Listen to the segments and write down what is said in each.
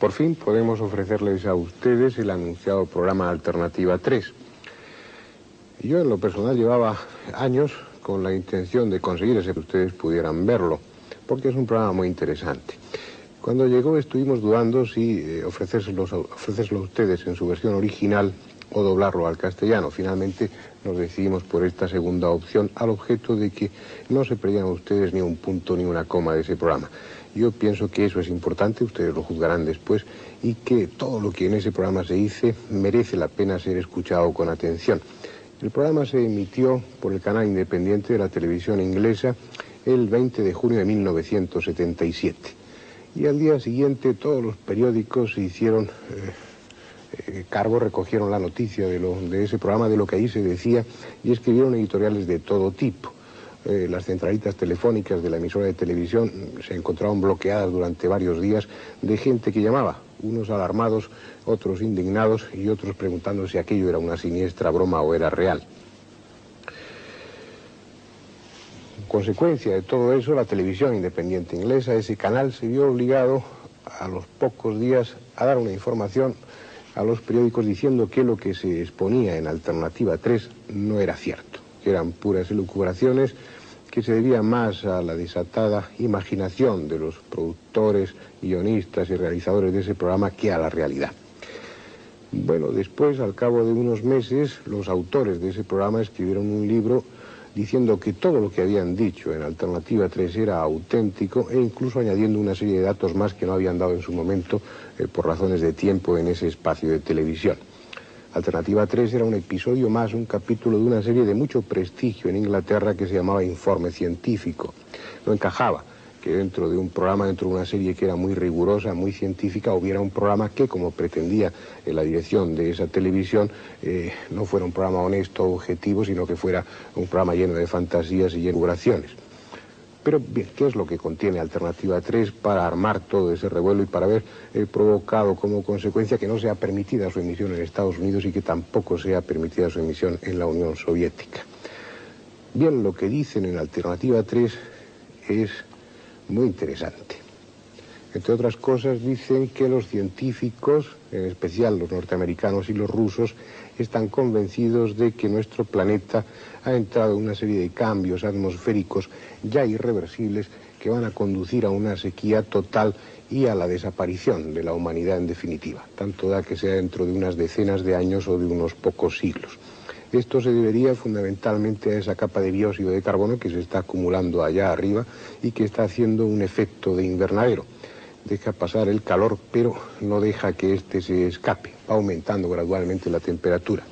Por fin podemos ofrecerles a ustedes el anunciado programa Alternativa 3. Yo en lo personal llevaba años con la intención de conseguir que ustedes pudieran verlo, porque es un programa muy interesante. Cuando llegó estuvimos dudando si ofrecérselo a ustedes en su versión original o doblarlo al castellano. Finalmente nos decidimos por esta segunda opción, al objeto de que no se perdieran ustedes ni un punto ni una coma de ese programa. Yo pienso que eso es importante, ustedes lo juzgarán después, y que todo lo que en ese programa se dice merece la pena ser escuchado con atención. El programa se emitió por el canal independiente de la televisión inglesa el 20 de junio de 1977. Y al día siguiente todos los periódicos se hicieron cargo, recogieron la noticia de ese programa, de lo que ahí se decía, y escribieron editoriales de todo tipo. Las centralitas telefónicas de la emisora de televisión se encontraron bloqueadas durante varios días de gente que llamaba, unos alarmados, otros indignados y otros preguntando si aquello era una siniestra broma o era real. En consecuencia de todo eso, la televisión independiente inglesa, ese canal, se vio obligado a los pocos días a dar una información a los periódicos diciendo que lo que se exponía en Alternativa 3 no era cierto, que eran puras elucubraciones, que se debía más a la desatada imaginación de los productores, guionistas y realizadores de ese programa que a la realidad. Bueno, después, al cabo de unos meses, los autores de ese programa escribieron un libro diciendo que todo lo que habían dicho en Alternativa 3 era auténtico, e incluso añadiendo una serie de datos más que no habían dado en su momento por razones de tiempo en ese espacio de televisión. Alternativa 3 era un episodio más, un capítulo de una serie de mucho prestigio en Inglaterra que se llamaba Informe Científico. No encajaba que dentro de un programa, dentro de una serie que era muy rigurosa, muy científica, hubiera un programa que, como pretendía la dirección de esa televisión, no fuera un programa honesto, objetivo, sino que fuera un programa lleno de fantasías y elucubraciones. Pero bien, ¿qué es lo que contiene Alternativa 3 para armar todo ese revuelo y para haber provocado como consecuencia que no sea permitida su emisión en Estados Unidos y que tampoco sea permitida su emisión en la Unión Soviética? Bien, lo que dicen en Alternativa 3 es muy interesante. Entre otras cosas, dicen que los científicos, en especial los norteamericanos y los rusos, están convencidos de que nuestro planeta ha entrado en una serie de cambios atmosféricos ya irreversibles que van a conducir a una sequía total y a la desaparición de la humanidad en definitiva, tanto da que sea dentro de unas decenas de años o de unos pocos siglos. Esto se debería fundamentalmente a esa capa de dióxido de carbono que se está acumulando allá arriba y que está haciendo un efecto de invernadero. Deja pasar el calor, pero no deja que éste se escape, va aumentando gradualmente la temperatura.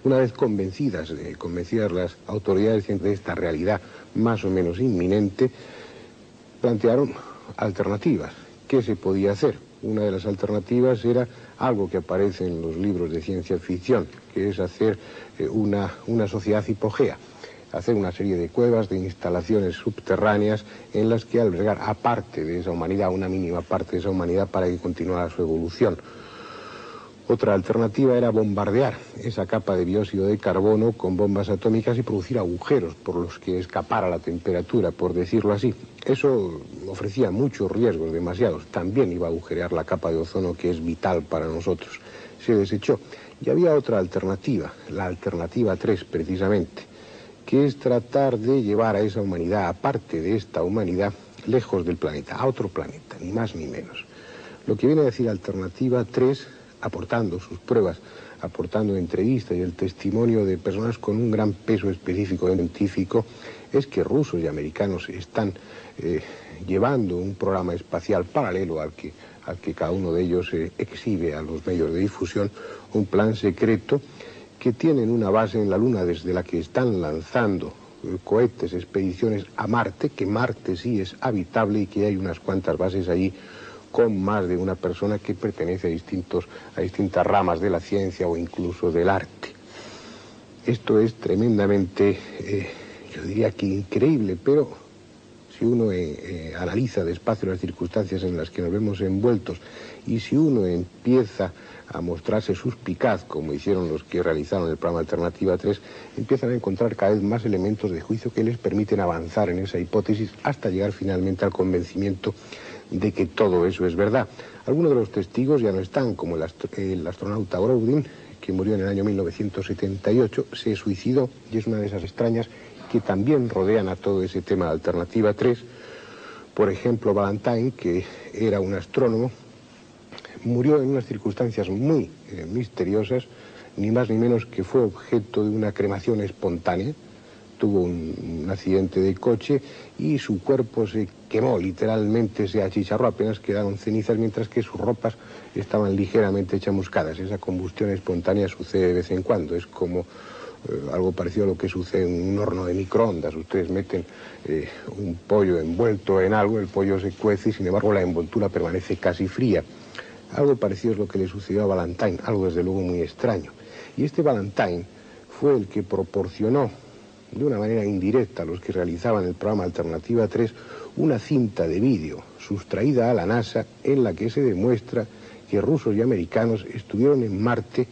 Una vez convencidas las autoridades de esta realidad más o menos inminente, plantearon alternativas. ¿Qué se podía hacer? Una de las alternativas era algo que aparece en los libros de ciencia ficción, que es hacer una sociedad hipogea, hacer una serie de cuevas, de instalaciones subterráneas en las que albergar aparte de esa humanidad, una mínima parte de esa humanidad para que continuara su evolución. Otra alternativa era bombardear esa capa de dióxido de carbono con bombas atómicas y producir agujeros por los que escapara la temperatura, por decirlo así. Eso ofrecía muchos riesgos, demasiados. También iba a agujerear la capa de ozono, que es vital para nosotros. Se desechó. Y había otra alternativa, la Alternativa 3 precisamente, que es tratar de llevar a esa humanidad, aparte de esta humanidad, lejos del planeta, a otro planeta, ni más ni menos. Lo que viene a decir Alternativa 3, aportando sus pruebas, aportando entrevistas y el testimonio de personas con un gran peso específico científico, es que rusos y americanos están llevando un programa espacial paralelo al que cada uno de ellos exhibe a los medios de difusión, un plan secreto que tienen una base en la Luna desde la que están lanzando cohetes, expediciones a Marte, que Marte sí es habitable y que hay unas cuantas bases allí con más de una persona que pertenece a distintas ramas de la ciencia o incluso del arte. Esto es tremendamente, yo diría que increíble, pero si uno analiza despacio las circunstancias en las que nos vemos envueltos y si uno empieza a mostrarse suspicaz, como hicieron los que realizaron el programa Alternativa 3, empiezan a encontrar cada vez más elementos de juicio que les permiten avanzar en esa hipótesis hasta llegar finalmente al convencimiento de que todo eso es verdad. Algunos de los testigos ya no están, como el astronauta Brodin, que murió en el año 1978, se suicidó, y es una de esas extrañas que también rodean a todo ese tema de Alternativa 3. Por ejemplo, Valentine, que era un astrónomo, murió en unas circunstancias muy misteriosas, ni más ni menos que fue objeto de una cremación espontánea. Tuvo un accidente de coche y su cuerpo se quemó, literalmente se achicharró, apenas quedaron cenizas, mientras que sus ropas estaban ligeramente chamuscadas. Esa combustión espontánea sucede de vez en cuando, es como algo parecido a lo que sucede en un horno de microondas. Ustedes meten un pollo envuelto en algo, el pollo se cuece y sin embargo la envoltura permanece casi fría. Algo parecido es lo que le sucedió a Valentine, algo desde luego muy extraño. Y este Valentine fue el que proporcionó de una manera indirecta a los que realizaban el programa Alternativa 3 una cinta de vídeo sustraída a la NASA en la que se demuestra que rusos y americanos estuvieron en Marte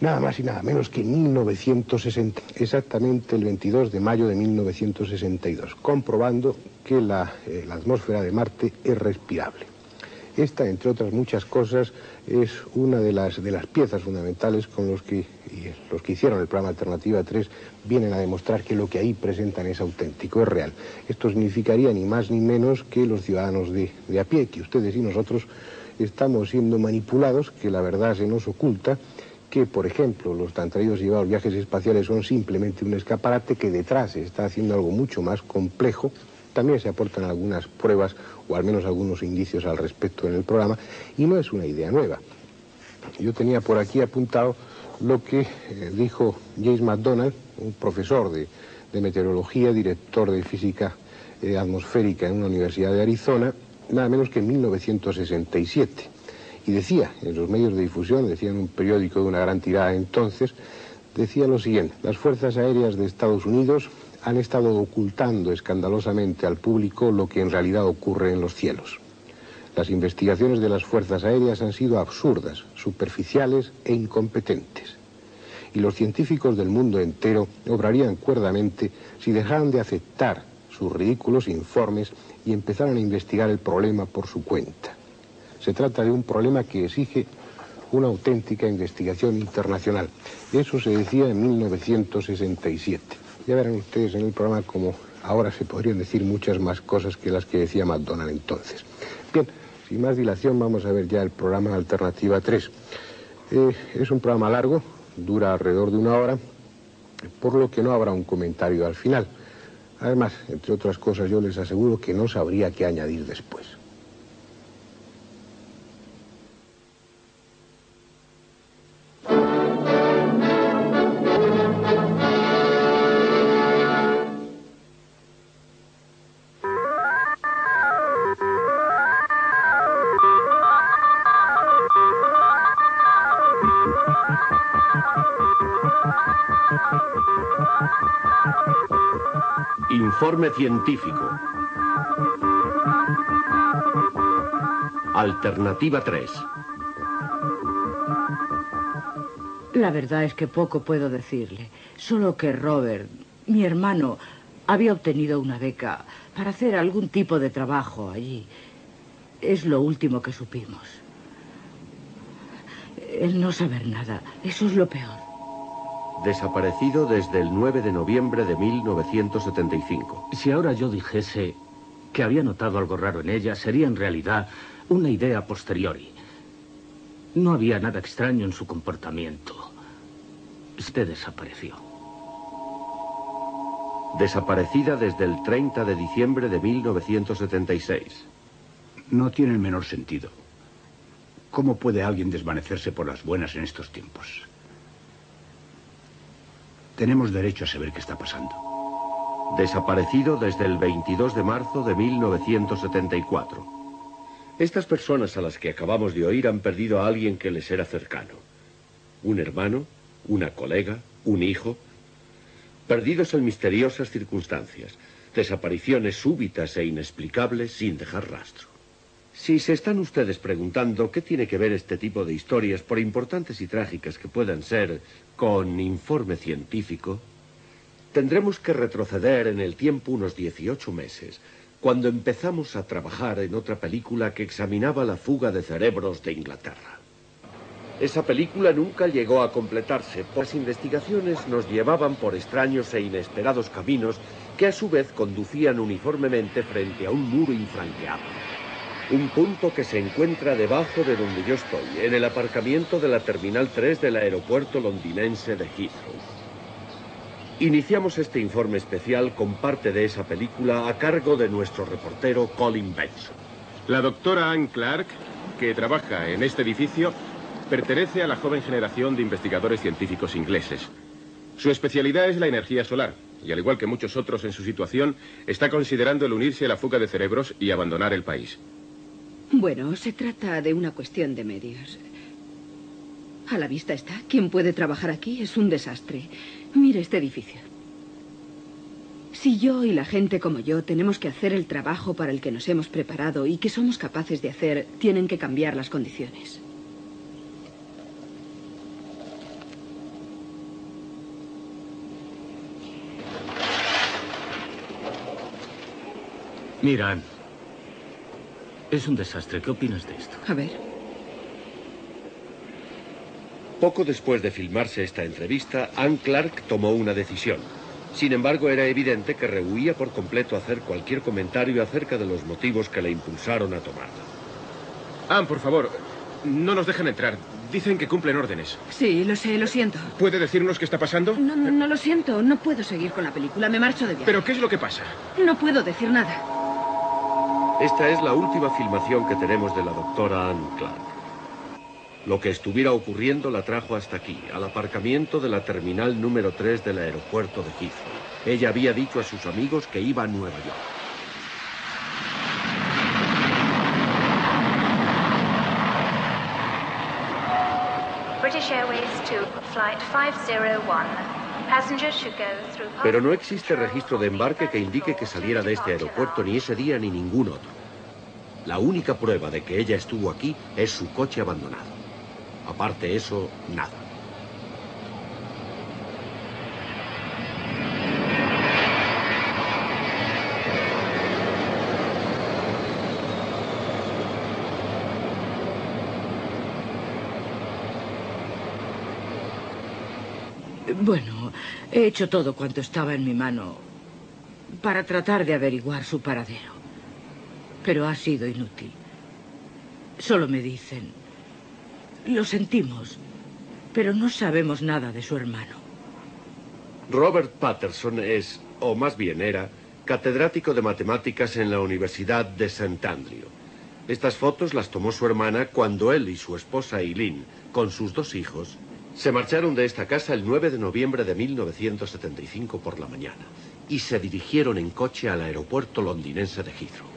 nada más y nada menos que en 1960, exactamente el 22 de mayo de 1962, comprobando que la atmósfera de Marte es respirable. Esta, entre otras muchas cosas, es una de las piezas fundamentales con los que hicieron el programa Alternativa 3 vienen a demostrar que lo que ahí presentan es auténtico, es real. Esto significaría ni más ni menos que los ciudadanos de a pie, que ustedes y nosotros estamos siendo manipulados, que la verdad se nos oculta, que, por ejemplo, los tan traídos y llevados viajes espaciales son simplemente un escaparate, que detrás se está haciendo algo mucho más complejo. También se aportan algunas pruebas o al menos algunos indicios al respecto en el programa, y no es una idea nueva. Yo tenía por aquí apuntado lo que dijo James McDonald, un profesor de meteorología, director de física atmosférica en una universidad de Arizona, nada menos que en 1967. Y decía, en los medios de difusión, decía en un periódico de una gran tirada entonces, decía lo siguiente: las fuerzas aéreas de Estados Unidos han estado ocultando escandalosamente al público lo que en realidad ocurre en los cielos. Las investigaciones de las fuerzas aéreas han sido absurdas, superficiales e incompetentes. Y los científicos del mundo entero obrarían cuerdamente si dejaran de aceptar sus ridículos informes y empezaran a investigar el problema por su cuenta. Se trata de un problema que exige una auténtica investigación internacional. Eso se decía en 1967. Ya verán ustedes en el programa como ahora se podrían decir muchas más cosas que las que decía McDonald entonces. Bien, sin más dilación vamos a ver ya el programa Alternativa 3. Es un programa largo, dura alrededor de 1 hora, por lo que no habrá un comentario al final. Además, entre otras cosas, yo les aseguro que no sabría qué añadir después. Informe científico. Alternativa 3. La verdad es que poco puedo decirle. Solo que Robert, mi hermano, había obtenido una beca para hacer algún tipo de trabajo allí. Es lo último que supimos. El no saber nada, eso es lo peor. Desaparecido desde el 9 de noviembre de 1975. Si ahora yo dijese que había notado algo raro en ella, sería en realidad una idea a posteriori. No había nada extraño en su comportamiento. Usted desapareció. Desaparecida desde el 30 de diciembre de 1976. No tiene el menor sentido. ¿Cómo puede alguien desvanecerse por las buenas en estos tiempos? Tenemos derecho a saber qué está pasando. Desaparecido desde el 22 de marzo de 1974. Estas personas a las que acabamos de oír han perdido a alguien que les era cercano. Un hermano, una colega, un hijo. Perdidos en misteriosas circunstancias. Desapariciones súbitas e inexplicables sin dejar rastro. Si se están ustedes preguntando qué tiene que ver este tipo de historias, por importantes y trágicas que puedan ser, con informe científico, tendremos que retroceder en el tiempo unos 18 meses, cuando empezamos a trabajar en otra película que examinaba la fuga de cerebros de Inglaterra. Esa película nunca llegó a completarse, pues las investigaciones nos llevaban por extraños e inesperados caminos que a su vez conducían uniformemente frente a un muro infranqueable. Un punto que se encuentra debajo de donde yo estoy, en el aparcamiento de la Terminal 3 del aeropuerto londinense de Heathrow. Iniciamos este informe especial con parte de esa película a cargo de nuestro reportero Colin Benson. La doctora Anne Clark, que trabaja en este edificio, pertenece a la joven generación de investigadores científicos ingleses. Su especialidad es la energía solar, y al igual que muchos otros en su situación, está considerando el unirse a la fuga de cerebros y abandonar el país. Bueno, se trata de una cuestión de medios. A la vista está. ¿Quién puede trabajar aquí? Es un desastre. Mire este edificio. Si yo y la gente como yo tenemos que hacer el trabajo para el que nos hemos preparado y que somos capaces de hacer, tienen que cambiar las condiciones. Mira, Anne, es un desastre. ¿Qué opinas de esto? A ver. Poco después de filmarse esta entrevista, Anne Clark tomó una decisión. Sin embargo, era evidente que rehuía por completo hacer cualquier comentario acerca de los motivos que le impulsaron a tomarla. Anne, por favor, no nos dejan entrar. Dicen que cumplen órdenes. Sí, lo sé, lo siento. ¿Puede decirnos qué está pasando? No lo siento. No puedo seguir con la película. Me marcho de viaje. ¿Pero qué es lo que pasa? No puedo decir nada. Esta es la última filmación que tenemos de la doctora Anne Clark. Lo que estuviera ocurriendo la trajo hasta aquí, al aparcamiento de la terminal número 3 del aeropuerto de Heathrow. Ella había dicho a sus amigos que iba a Nueva York. British Airways to Flight 501. Passengers should go through... Pero no existe registro de embarque que indique que saliera de este aeropuerto ni ese día ni ningún otro. La única prueba de que ella estuvo aquí es su coche abandonado. Aparte de eso, nada. Bueno, he hecho todo cuanto estaba en mi mano para tratar de averiguar su paradero. Pero ha sido inútil. Solo me dicen: lo sentimos, pero no sabemos nada de su hermano. Robert Patterson es, o más bien era, catedrático de matemáticas en la Universidad de St. Andrew. Estas fotos las tomó su hermana cuando él y su esposa Eileen, con sus 2 hijos, se marcharon de esta casa el 9 de noviembre de 1975 por la mañana y se dirigieron en coche al aeropuerto londinense de Heathrow.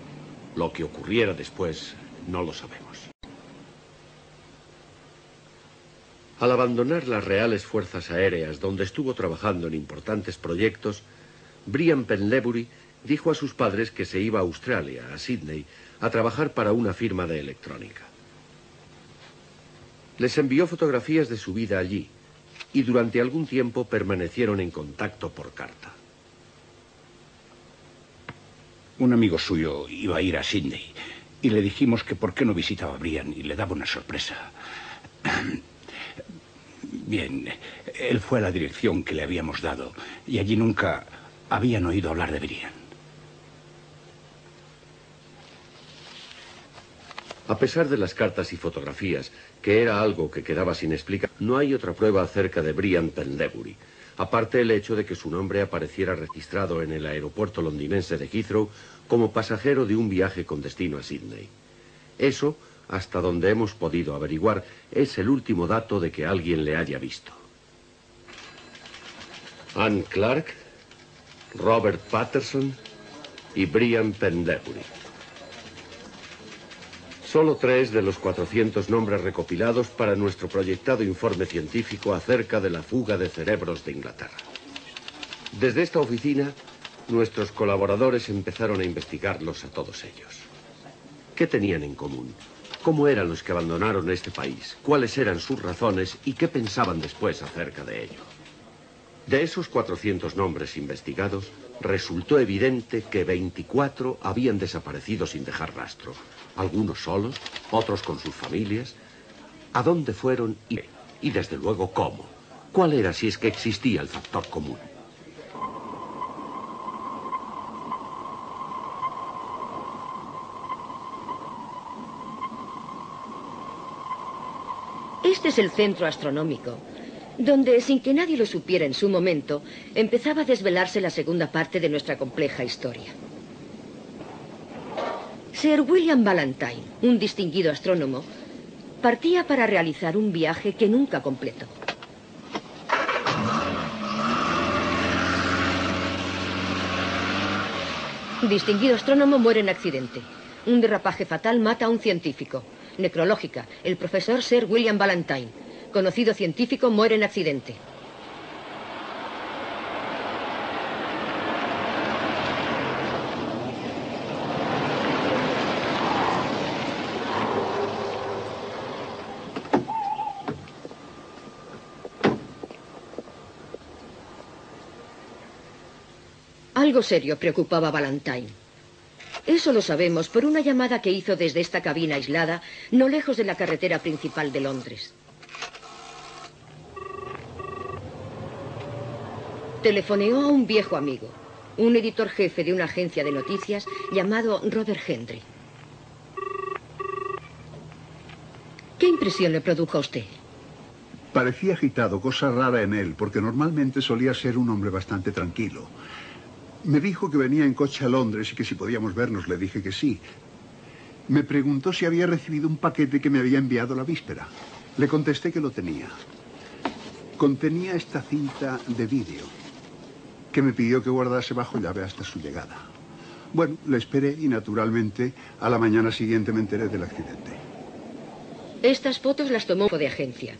Lo que ocurriera después no lo sabemos. Al abandonar las Reales Fuerzas Aéreas, donde estuvo trabajando en importantes proyectos, Brian Pendlebury dijo a sus padres que se iba a Australia, a Sydney, a trabajar para una firma de electrónica. Les envió fotografías de su vida allí y durante algún tiempo permanecieron en contacto por carta. Un amigo suyo iba a ir a Sydney y le dijimos que por qué no visitaba a Brian y le daba una sorpresa. Bien, él fue a la dirección que le habíamos dado y allí nunca habían oído hablar de Brian. A pesar de las cartas y fotografías, que era algo que quedaba sin explicar, no hay otra prueba acerca de Brian Pendlebury, aparte el hecho de que su nombre apareciera registrado en el aeropuerto londinense de Heathrow como pasajero de un viaje con destino a Sydney. Eso, hasta donde hemos podido averiguar, es el último dato de que alguien le haya visto. Anne Clark, Robert Patterson y Brian Pendlebury. Solo 3 de los 400 nombres recopilados para nuestro proyectado informe científico acerca de la fuga de cerebros de Inglaterra. Desde esta oficina, nuestros colaboradores empezaron a investigarlos a todos ellos. ¿Qué tenían en común? ¿Cómo eran los que abandonaron este país? ¿Cuáles eran sus razones y qué pensaban después acerca de ello? De esos 400 nombres investigados, resultó evidente que 24 habían desaparecido sin dejar rastro. Algunos solos, otros con sus familias. ¿A dónde fueron y desde luego cómo? ¿Cuál era, si es que existía, el factor común? Este es el centro astronómico, donde, sin que nadie lo supiera en su momento, empezaba a desvelarse la segunda parte de nuestra compleja historia. Sir William Ballantyne, un distinguido astrónomo, partía para realizar un viaje que nunca completó. Distinguido astrónomo muere en accidente. Un derrapaje fatal mata a un científico. Necrológica, el profesor Sir William Ballantyne, conocido científico, muere en accidente. Algo serio preocupaba a Ballantyne. Eso lo sabemos por una llamada que hizo desde esta cabina aislada, no lejos de la carretera principal de Londres. Telefoneó a un viejo amigo, un editor jefe de una agencia de noticias llamado Robert Hendry. ¿Qué impresión le produjo a usted? Parecía agitado, cosa rara en él, porque normalmente solía ser un hombre bastante tranquilo. Me dijo que venía en coche a Londres y que si podíamos vernos. Le dije que sí. Me preguntó si había recibido un paquete que me había enviado la víspera. Le contesté que lo tenía. Contenía esta cinta de vídeo que me pidió que guardase bajo llave hasta su llegada. Bueno, le esperé y naturalmente a la mañana siguiente me enteré del accidente. Estas fotos las tomó de agencia.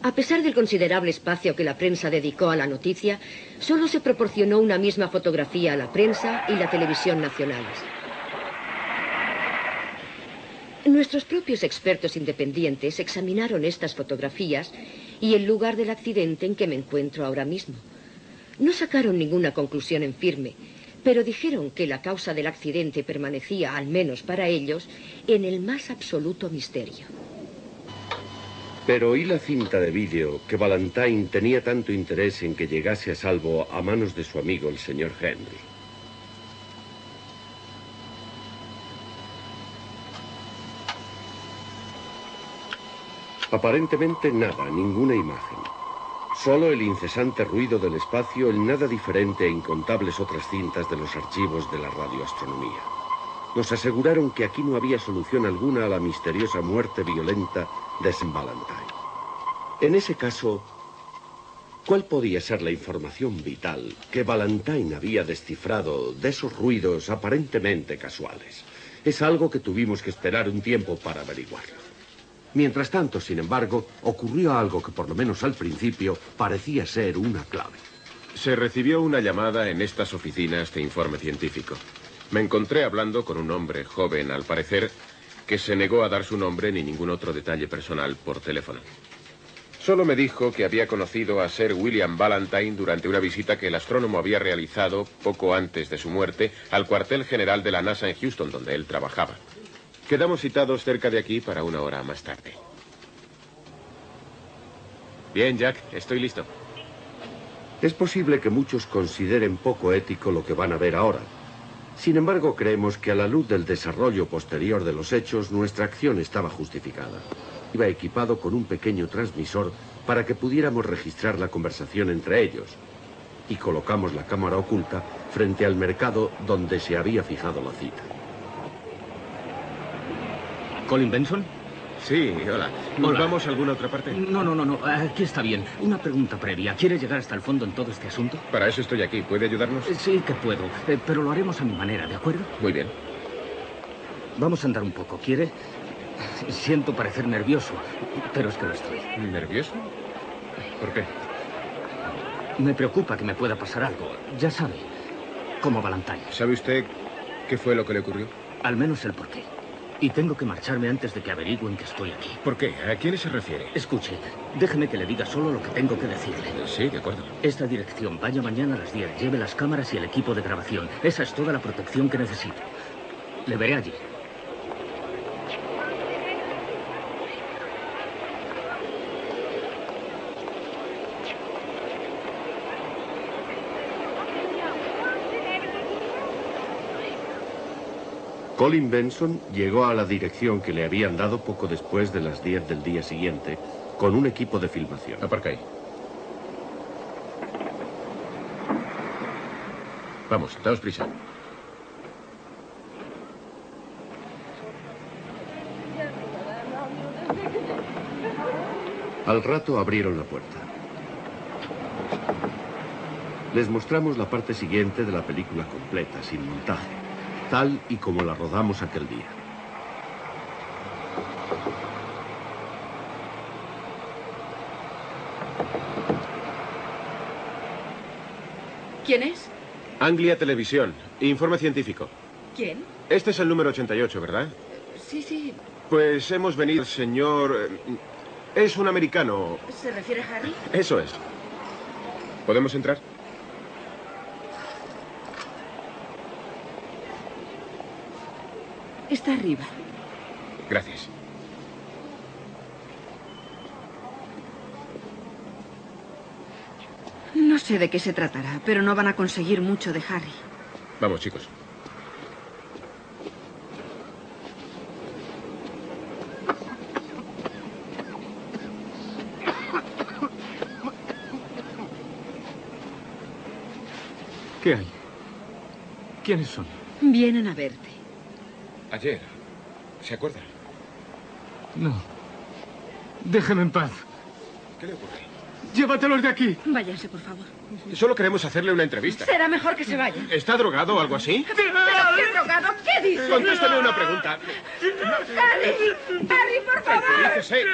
A pesar del considerable espacio que la prensa dedicó a la noticia, solo se proporcionó una misma fotografía a la prensa y la televisión nacionales. Nuestros propios expertos independientes examinaron estas fotografías y el lugar del accidente en que me encuentro ahora mismo. No sacaron ninguna conclusión en firme, pero dijeron que la causa del accidente permanecía, al menos para ellos, en el más absoluto misterio. Pero ¿y la cinta de vídeo que Ballantyne tenía tanto interés en que llegase a salvo a manos de su amigo el señor Henry? Aparentemente nada, ninguna imagen. Solo el incesante ruido del espacio, el nada diferente e incontables otras cintas de los archivos de la radioastronomía. Nos aseguraron que aquí no había solución alguna a la misteriosa muerte violenta de Sir Ballantyne. En ese caso, ¿cuál podía ser la información vital que Ballantyne había descifrado de esos ruidos aparentemente casuales? Es algo que tuvimos que esperar un tiempo para averiguarlo. Mientras tanto, sin embargo, ocurrió algo que por lo menos al principio parecía ser una clave. Se recibió una llamada en estas oficinas de informe científico. Me encontré hablando con un hombre joven, al parecer, que se negó a dar su nombre ni ningún otro detalle personal por teléfono. Solo me dijo que había conocido a Sir William Ballantyne durante una visita que el astrónomo había realizado poco antes de su muerte al cuartel general de la NASA en Houston, donde él trabajaba. Quedamos citados cerca de aquí para una hora más tarde. Bien, Jack, estoy listo. Es posible que muchos consideren poco ético lo que van a ver ahora. Sin embargo, creemos que a la luz del desarrollo posterior de los hechos, nuestra acción estaba justificada. Iba equipado con un pequeño transmisor para que pudiéramos registrar la conversación entre ellos. Y colocamos la cámara oculta frente al mercado donde se había fijado la cita. ¿Colin Benson? Sí, hola. Hola. ¿Vamos a alguna otra parte? No. Aquí está bien. Una pregunta previa. ¿Quiere llegar hasta el fondo en todo este asunto? Para eso estoy aquí. ¿Puede ayudarnos? Sí que puedo, pero lo haremos a mi manera, ¿de acuerdo? Muy bien. Vamos a andar un poco, ¿quiere? Siento parecer nervioso, pero es que lo estoy. ¿Nervioso? ¿Por qué? Me preocupa que me pueda pasar algo. Ya sabe, como Ballantyne. ¿Sabe usted qué fue lo que le ocurrió? Al menos el porqué. Y tengo que marcharme antes de que averigüen que estoy aquí. ¿Por qué? ¿A quiénes se refiere? Escuche, déjeme que le diga solo lo que tengo que decirle. Sí, de acuerdo. Esta dirección, vaya mañana a las 10, lleve las cámaras y el equipo de grabación. Esa es toda la protección que necesito. Le veré allí. Colin Benson llegó a la dirección que le habían dado poco después de las 10 del día siguiente, con un equipo de filmación. Aparca ahí. Vamos, daos prisa. Al rato abrieron la puerta. Les mostramos la parte siguiente de la película completa, sin montaje, tal y como la rodamos aquel día. ¿Quién es? Anglia Televisión, informe científico. ¿Quién? Este es el número 88, ¿verdad? Sí, sí. Pues hemos venido, señor... Es un americano. ¿Se refiere a Harry? Eso es. ¿Podemos entrar? Está arriba. Gracias. No sé de qué se tratará, pero no van a conseguir mucho de Harry. Vamos, chicos. ¿Qué hay? ¿Quiénes son? Vienen a verte. Ayer. ¿Se acuerda? No. Déjeme en paz. ¿Qué le ocurre? Llévatelos de aquí. Váyanse, por favor. Solo queremos hacerle una entrevista. Será mejor que se vayan. ¿Está drogado o algo así? ¿Pero qué drogado? ¿Qué dice? Contésteme una pregunta. ¡Harry! ¡Harry, por favor! Tranquilícese.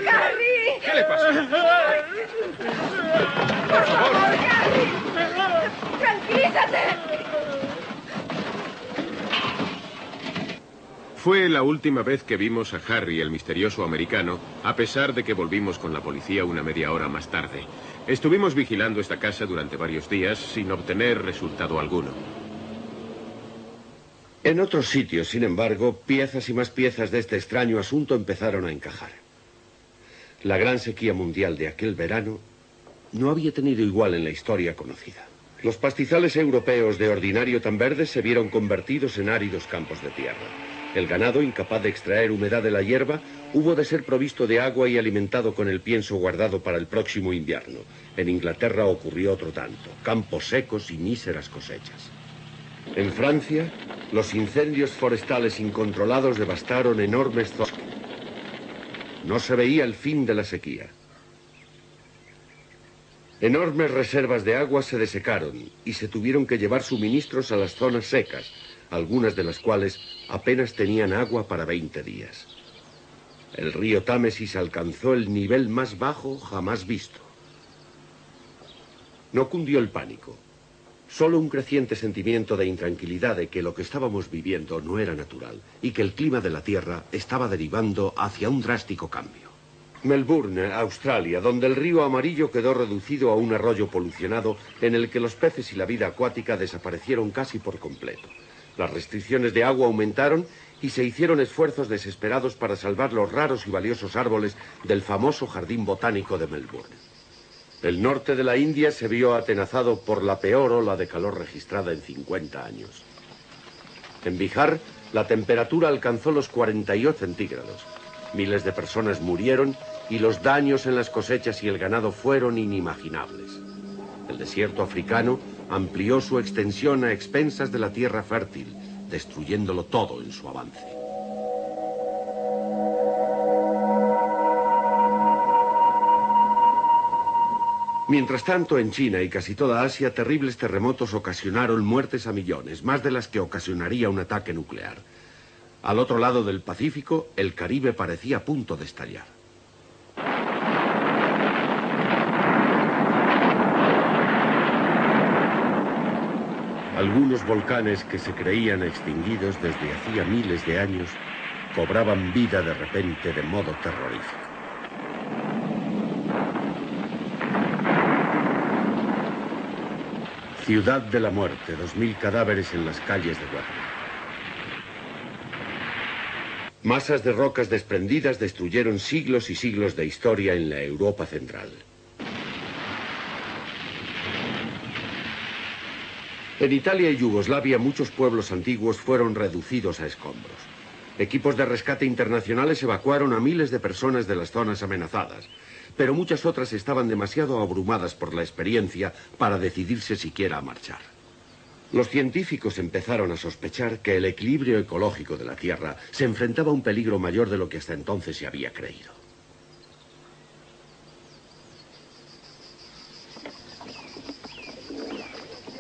¡Harry! ¿Qué le pasa? ¡Por favor, Harry! ¡Tranquilízate! Fue la última vez que vimos a Harry, el misterioso americano, a pesar de que volvimos con la policía una media hora más tarde. Estuvimos vigilando esta casa durante varios días sin obtener resultado alguno. En otros sitios, sin embargo, piezas y más piezas de este extraño asunto empezaron a encajar. La gran sequía mundial de aquel verano no había tenido igual en la historia conocida. Los pastizales europeos de ordinario tan verdes se vieron convertidos en áridos campos de tierra. El ganado, incapaz de extraer humedad de la hierba, hubo de ser provisto de agua y alimentado con el pienso guardado para el próximo invierno. En Inglaterra ocurrió otro tanto: campos secos y míseras cosechas. En Francia, los incendios forestales incontrolados devastaron enormes zonas. No se veía el fin de la sequía. Enormes reservas de agua se desecaron y se tuvieron que llevar suministros a las zonas secas, algunas de las cuales apenas tenían agua para 20 días. El río Támesis alcanzó el nivel más bajo jamás visto. No cundió el pánico, solo un creciente sentimiento de intranquilidad de que lo que estábamos viviendo no era natural y que el clima de la Tierra estaba derivando hacia un drástico cambio. Melbourne, Australia, donde el río Amarillo quedó reducido a un arroyo polucionado en el que los peces y la vida acuática desaparecieron casi por completo. Las restricciones de agua aumentaron y se hicieron esfuerzos desesperados para salvar los raros y valiosos árboles del famoso jardín botánico de Melbourne. El norte de la India se vio atenazado por la peor ola de calor registrada en 50 años. En Bihar, la temperatura alcanzó los 48 centígrados. Miles de personas murieron y los daños en las cosechas y el ganado fueron inimaginables. El desierto africano amplió su extensión a expensas de la tierra fértil, destruyéndolo todo en su avance. Mientras tanto, en China y casi toda Asia, terribles terremotos ocasionaron muertes a millones, más de las que ocasionaría un ataque nuclear. Al otro lado del Pacífico, el Caribe parecía a punto de estallar. Algunos volcanes que se creían extinguidos desde hacía miles de años cobraban vida de repente de modo terrorífico. Ciudad de la muerte, 2000 cadáveres en las calles de Waterloo. Masas de rocas desprendidas destruyeron siglos y siglos de historia en la Europa central. En Italia y Yugoslavia muchos pueblos antiguos fueron reducidos a escombros. Equipos de rescate internacionales evacuaron a miles de personas de las zonas amenazadas, pero muchas otras estaban demasiado abrumadas por la experiencia para decidirse siquiera a marchar. Los científicos empezaron a sospechar que el equilibrio ecológico de la Tierra se enfrentaba a un peligro mayor de lo que hasta entonces se había creído.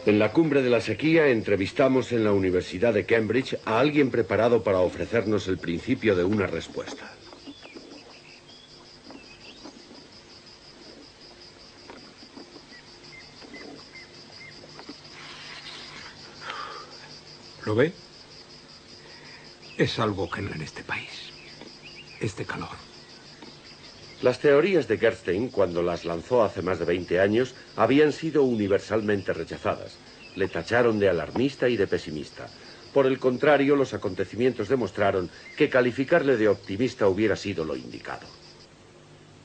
En la cumbre de la sequía entrevistamos en la Universidad de Cambridge a alguien preparado para ofrecernos el principio de una respuesta. ¿Lo ve? Es algo que no en este país. Este calor. Las teorías de Gerstein, cuando las lanzó hace más de 20 años, habían sido universalmente rechazadas. Le tacharon de alarmista y de pesimista. Por el contrario, los acontecimientos demostraron que calificarle de optimista hubiera sido lo indicado.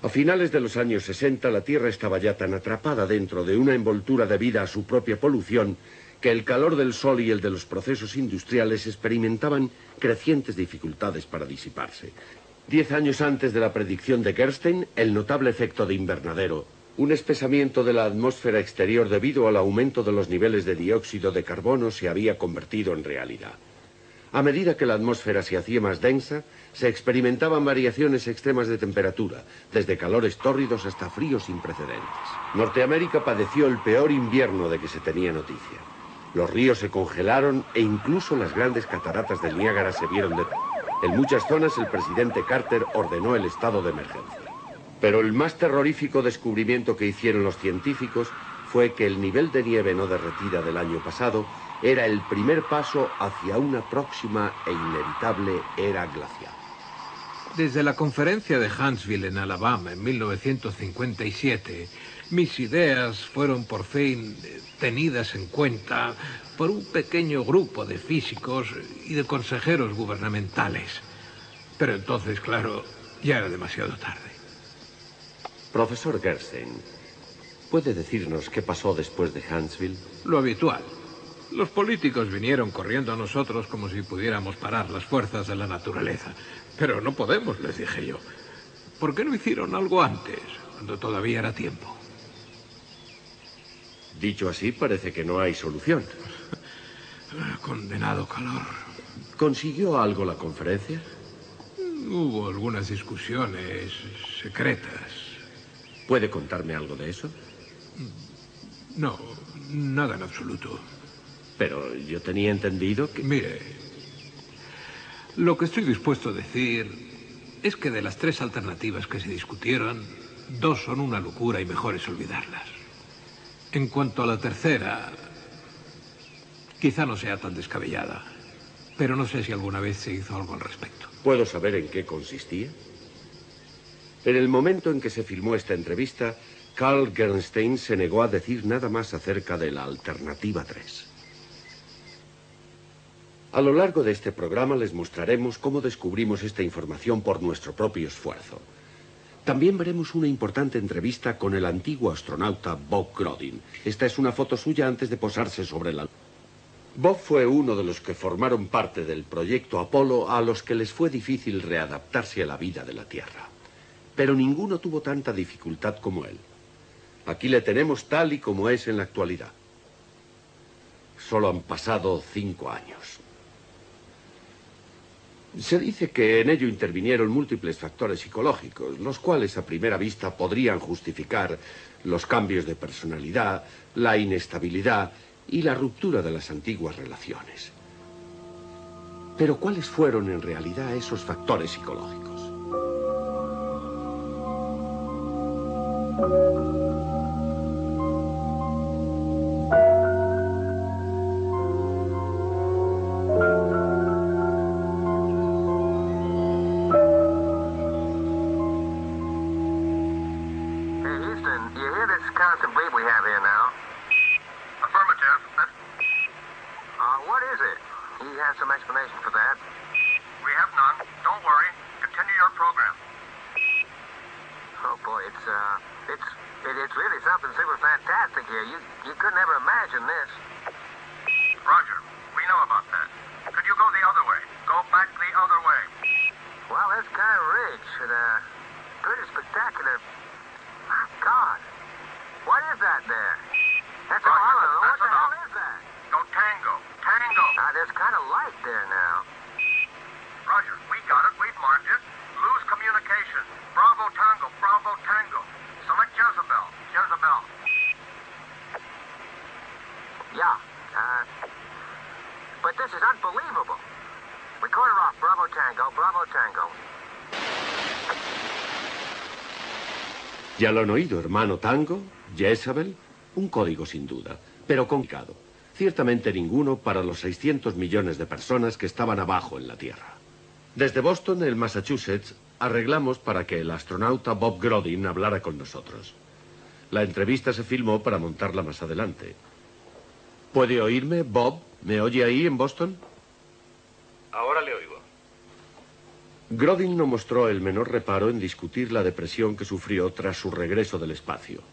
A finales de los años 60, la Tierra estaba ya tan atrapada dentro de una envoltura debida a su propia polución que el calor del sol y el de los procesos industriales experimentaban crecientes dificultades para disiparse. 10 años antes de la predicción de Gerstein, el notable efecto de invernadero, un espesamiento de la atmósfera exterior debido al aumento de los niveles de dióxido de carbono, se había convertido en realidad. A medida que la atmósfera se hacía más densa, se experimentaban variaciones extremas de temperatura, desde calores tórridos hasta fríos sin precedentes. Norteamérica padeció el peor invierno de que se tenía noticia. Los ríos se congelaron e incluso las grandes cataratas del Niágara se vieron de... En muchas zonas el presidente Carter ordenó el estado de emergencia. Pero el más terrorífico descubrimiento que hicieron los científicos fue que el nivel de nieve no derretida del año pasado era el primer paso hacia una próxima e inevitable era glacial. Desde la conferencia de Huntsville en Alabama en 1957, mis ideas fueron por fin tenidas en cuenta por un pequeño grupo de físicos y de consejeros gubernamentales. Pero entonces, claro, ya era demasiado tarde. Profesor Gerstein, ¿puede decirnos qué pasó después de Huntsville? Lo habitual. Los políticos vinieron corriendo a nosotros como si pudiéramos parar las fuerzas de la naturaleza. Pero no podemos, les dije yo. ¿Por qué no hicieron algo antes, cuando todavía era tiempo? Dicho así, parece que no hay solución. Condenado calor. ¿Consiguió algo la conferencia? Hubo algunas discusiones secretas. ¿Puede contarme algo de eso? No, nada en absoluto. Pero yo tenía entendido que... Mire, lo que estoy dispuesto a decir es que de las 3 alternativas que se discutieron, 2 son una locura y mejor es olvidarlas. En cuanto a la tercera, quizá no sea tan descabellada, pero no sé si alguna vez se hizo algo al respecto. ¿Puedo saber en qué consistía? En el momento en que se filmó esta entrevista, Carl Gerstein se negó a decir nada más acerca de la alternativa 3. A lo largo de este programa les mostraremos cómo descubrimos esta información por nuestro propio esfuerzo. También veremos una importante entrevista con el antiguo astronauta Bob Grodin. Esta es una foto suya antes de posarse sobre la... Bob fue uno de los que formaron parte del proyecto Apolo, a los que les fue difícil readaptarse a la vida de la Tierra. Pero ninguno tuvo tanta dificultad como él. Aquí le tenemos tal y como es en la actualidad. Solo han pasado 5 años. Se dice que en ello intervinieron múltiples factores psicológicos, los cuales a primera vista podrían justificar los cambios de personalidad, la inestabilidad y la ruptura de las antiguas relaciones. Pero ¿cuáles fueron en realidad esos factores psicológicos? He has some explanation for that. We have none. Don't worry. Continue your program. Oh, boy, it's really something super fantastic here. You couldn't ever imagine this. Roger. We know about that. Could you go the other way? Go back the other way. Well, that's kind of rich and, pretty spectacular. My God. What is that there? That's all I don't know. What the hell is that? Go tango. Tango. There's kind of light there now. Roger. We got it. We've marked it. Lose communication. Bravo Tango. Bravo Tango. Select Jezebel. Jezebel. Yeah. But this is unbelievable. Recorder off. Bravo Tango. Bravo Tango. Ya lo han oído, hermano Tango, Jezebel, un código sin duda, pero complicado. Ciertamente ninguno para los 600 millones de personas que estaban abajo en la Tierra. Desde Boston, en Massachusetts, arreglamos para que el astronauta Bob Grodin hablara con nosotros. La entrevista se filmó para montarla más adelante. ¿Puede oírme, Bob? ¿Me oye ahí en Boston? Ahora le oigo. Grodin no mostró el menor reparo en discutir la depresión que sufrió tras su regreso del espacio.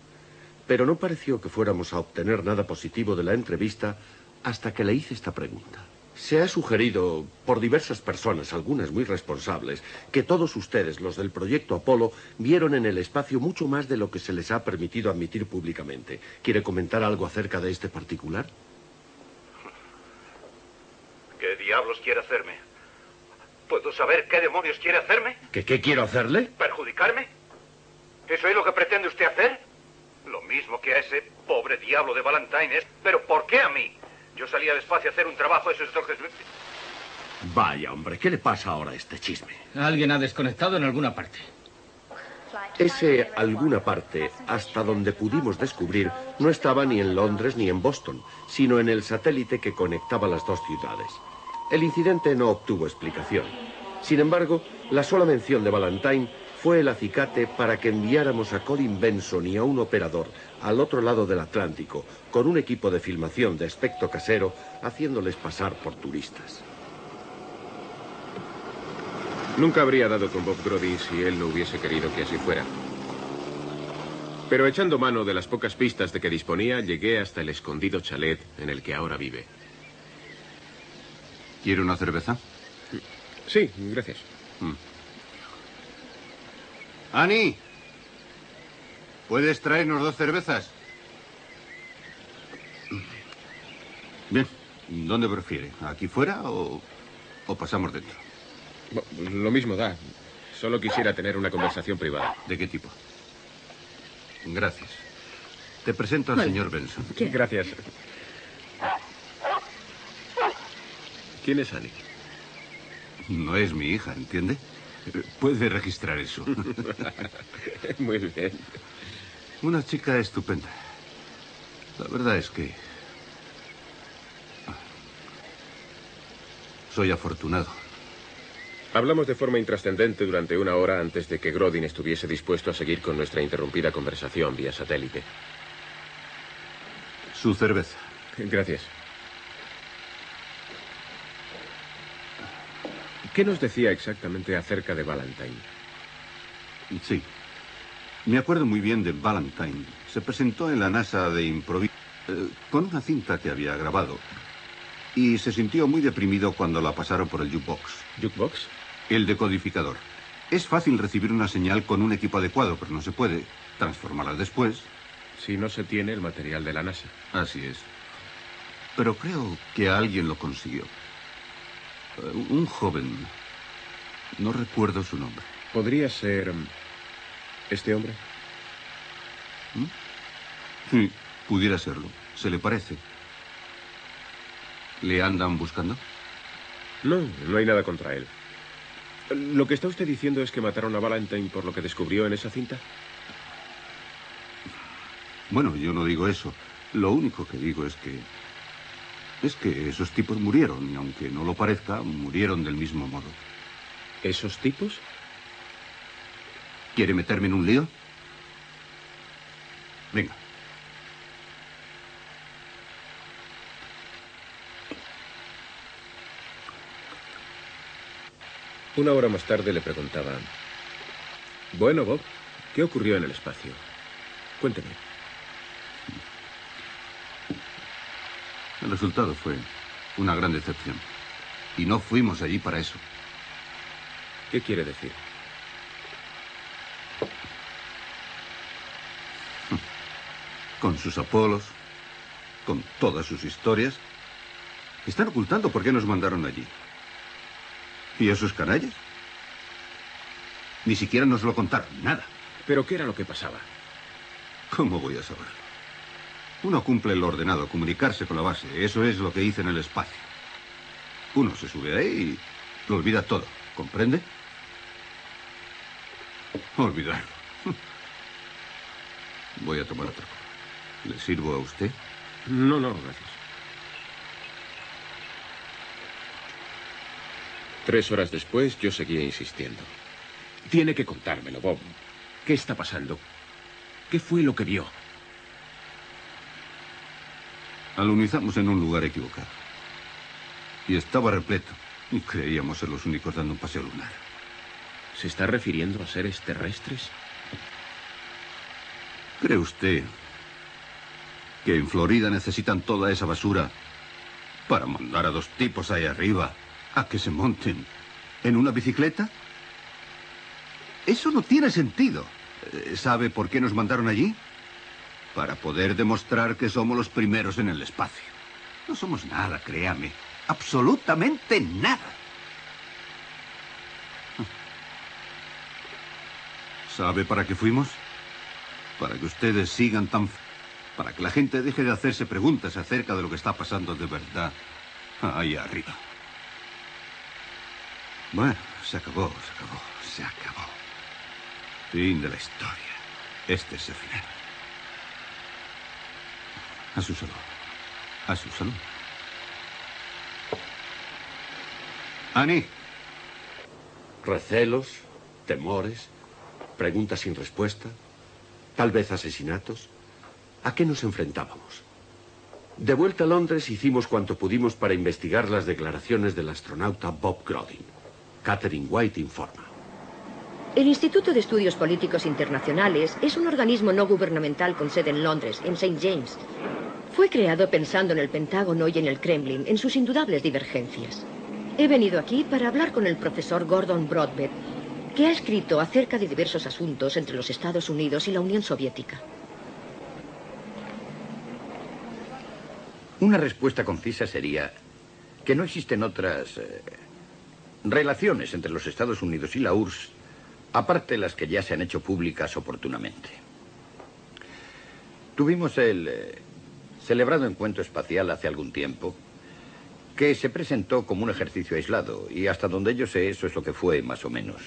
Pero no pareció que fuéramos a obtener nada positivo de la entrevista hasta que le hice esta pregunta. Se ha sugerido por diversas personas, algunas muy responsables, que todos ustedes, los del proyecto Apolo, vieron en el espacio mucho más de lo que se les ha permitido admitir públicamente. ¿Quiere comentar algo acerca de este particular? ¿Qué diablos quiere hacerme? ¿Puedo saber qué demonios quiere hacerme? ¿Qué quiero hacerle? ¿Perjudicarme? ¿Eso es lo que pretende usted hacer? Lo mismo que a ese pobre diablo de Valentine. ¿Pero por qué a mí? Yo salí al espacio a hacer un trabajo, eso es lo que... Vaya, hombre, ¿qué le pasa ahora a este chisme? Alguien ha desconectado en alguna parte. Ese alguna parte, hasta donde pudimos descubrir, no estaba ni en Londres ni en Boston, sino en el satélite que conectaba las dos ciudades. El incidente no obtuvo explicación. Sin embargo, la sola mención de Valentine fue el acicate para que enviáramos a Colin Benson y a un operador al otro lado del Atlántico, con un equipo de filmación de aspecto casero, haciéndoles pasar por turistas. Nunca habría dado con Bob Grodin si él no hubiese querido que así fuera. Pero echando mano de las pocas pistas de que disponía, llegué hasta el escondido chalet en el que ahora vive. ¿Quiere una cerveza? Sí, gracias. Annie, ¿puedes traernos 2 cervezas? Bien, ¿dónde prefiere? ¿Aquí fuera o pasamos dentro? Lo mismo da. Solo quisiera tener una conversación privada. ¿De qué tipo? Gracias. Te presento al señor Benson. Gracias. ¿Quién es Annie? No es mi hija, ¿entiende? Puede registrar eso. Muy bien. Una chica estupenda. La verdad es que... soy afortunado. Hablamos de forma intrascendente durante 1 hora antes de que Grodin estuviese dispuesto a seguir con nuestra interrumpida conversación vía satélite. Su cerveza. Gracias. ¿Qué nos decía exactamente acerca de Valentine? Sí. Me acuerdo muy bien de Valentine. Se presentó en la NASA de improviso con una cinta que había grabado. Y se sintió muy deprimido cuando la pasaron por el jukebox. ¿Jukebox? El decodificador. Es fácil recibir una señal con un equipo adecuado, pero no se puede transformarla después. Si no se tiene el material de la NASA. Así es. Pero creo que alguien lo consiguió. Un joven. No recuerdo su nombre. ¿Podría ser este hombre? Sí, pudiera serlo. ¿Se le parece? ¿Le andan buscando? No, no hay nada contra él. ¿Lo que está usted diciendo es que mataron a Valentine por lo que descubrió en esa cinta? Bueno, yo no digo eso. Lo único que digo es que esos tipos murieron, y aunque no lo parezca, murieron del mismo modo. ¿Esos tipos? ¿Quiere meterme en un lío? Venga. Una hora más tarde le preguntaba: bueno, Bob, ¿qué ocurrió en el espacio? Cuénteme. El resultado fue una gran decepción. Y no fuimos allí para eso. ¿Qué quiere decir? Con sus Apolos, con todas sus historias, están ocultando por qué nos mandaron allí. ¿Y esos canallas? Ni siquiera nos lo contaron, nada. ¿Pero qué era lo que pasaba? ¿Cómo voy a saberlo? Uno cumple lo ordenado, comunicarse con la base. Eso es lo que hice en el espacio. Uno se sube ahí y lo olvida todo, ¿comprende? Olvidarlo. Voy a tomar otra cosa. ¿Le sirvo a usted? No, gracias. 3 horas después, yo seguía insistiendo. Tiene que contármelo, Bob. ¿Qué está pasando? ¿Qué fue lo que vio? Alunizamos en un lugar equivocado. Y estaba repleto. Y creíamos ser los únicos dando un paseo lunar. ¿Se está refiriendo a seres terrestres? ¿Cree usted que en Florida necesitan toda esa basura para mandar a 2 tipos ahí arriba a que se monten en una bicicleta? Eso no tiene sentido. ¿Sabe por qué nos mandaron allí? Para poder demostrar que somos los primeros en el espacio. No somos nada, créame. Absolutamente nada. ¿Sabe para qué fuimos? Para que ustedes sigan tan... Para que la gente deje de hacerse preguntas acerca de lo que está pasando de verdad ahí arriba. Bueno, se acabó. Fin de la historia. Este es el final. A su salud. A su salud. Annie. Recelos, temores, preguntas sin respuesta, tal vez asesinatos. ¿A qué nos enfrentábamos? De vuelta a Londres hicimos cuanto pudimos para investigar las declaraciones del astronauta Bob Grodin. Catherine White informa. El Instituto de Estudios Políticos Internacionales es un organismo no gubernamental con sede en Londres, en St. James. Fue creado pensando en el Pentágono y en el Kremlin, en sus indudables divergencias. He venido aquí para hablar con el profesor Gordon Broadbent, que ha escrito acerca de diversos asuntos entre los Estados Unidos y la Unión Soviética. Una respuesta concisa sería que no existen otras relaciones entre los Estados Unidos y la URSS, aparte de las que ya se han hecho públicas oportunamente. Tuvimos el celebrado encuentro espacial hace algún tiempo, que se presentó como un ejercicio aislado, y hasta donde yo sé, eso es lo que fue, más o menos.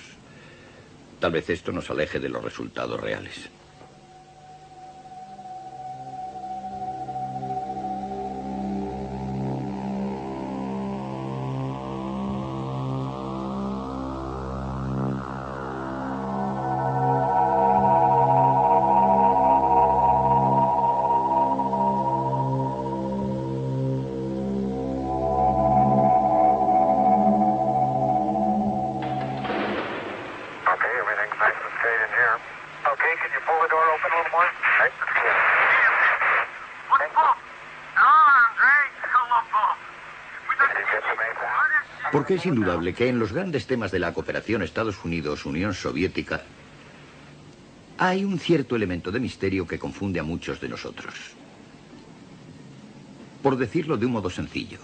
Tal vez esto nos aleje de los resultados reales. Porque es indudable que en los grandes temas de la cooperación Estados Unidos-Unión Soviética hay un cierto elemento de misterio que confunde a muchos de nosotros. Por decirlo de un modo sencillo,